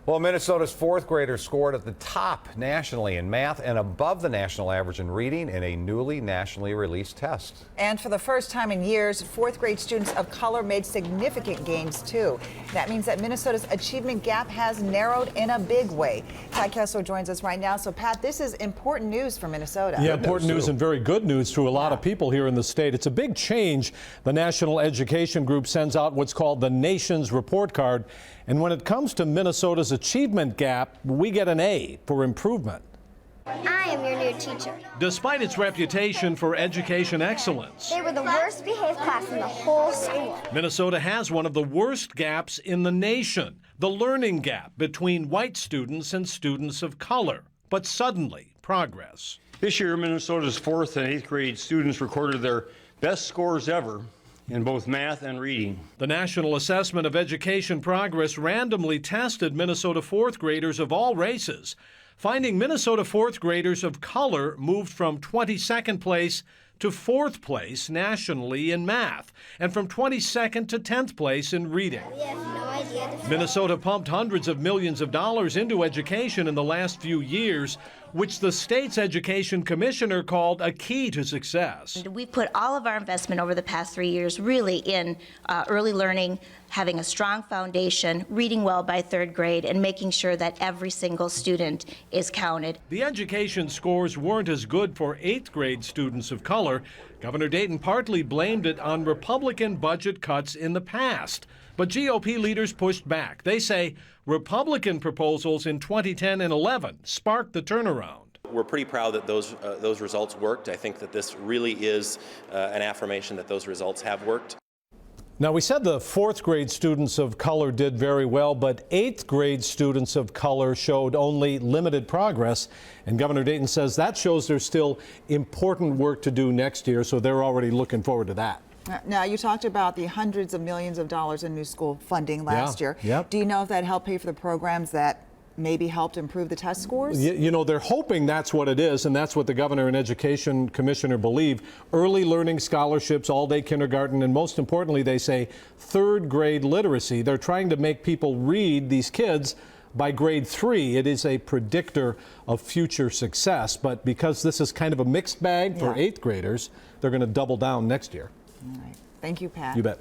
Well, Minnesota's fourth graders scored at the top nationally in math and above the national average in reading in a newly nationally released test. And for the first time in years, fourth grade students of color made significant gains too. That means that Minnesota's achievement gap has narrowed in a big way. Pat KESSLER joins us right now. So Pat, this is important news for Minnesota. Yeah, important news and very good news to a lot of people here in the state. It's a big change. The National Education Group sends out what's called the Nation's Report Card. And when it comes to Minnesota's achievement gap, we get an A for improvement. I am your new teacher. Despite its reputation for education excellence, They were the worst behaved class in the whole school. Minnesota has one of the worst gaps in the nation, the learning gap between white students and students of color. But suddenly, progress. This year, Minnesota's 4th and 8th grade students recorded their best scores ever in both math and reading. The National Assessment of Education Progress randomly tested Minnesota fourth graders of all races, finding Minnesota fourth graders of color moved from 22nd place to 4th place nationally in math, and from 22nd to 10th place in reading. We have no idea. Minnesota pumped hundreds of millions of dollars into education in the last few years, which the state's education commissioner called a key to success. We put all of our investment over the past 3 years really in early learning, having a strong foundation, reading well by 3rd grade, and making sure that every single student is counted. The education scores weren't as good for 8th grade students of color. Governor Dayton partly blamed it on Republican budget cuts in the past. But GOP leaders pushed back. They say Republican proposals in 2010 and 11 sparked the turnaround. We're pretty proud that those results worked. I think that this really is an affirmation that those results have worked. Now, we said the 4th grade students of color did very well, but 8th grade students of color showed only limited progress. And Governor Dayton says that shows there's still important work to do next year, so they're already looking forward to that. Now, you talked about the hundreds of millions of dollars in new school funding last year. Yep. Do you know if that helped pay for the programs that maybe helped improve the test scores? You know, they're hoping that's what it is, and that's what the governor and education commissioner believe. Early learning scholarships, all-day kindergarten, and most importantly, they say 3rd grade literacy. They're trying to make people read, these kids, by grade 3. It is a predictor of future success, but because this is kind of a mixed bag for 8th graders, they're going to double down next year. All right. Thank you, Pat. You bet.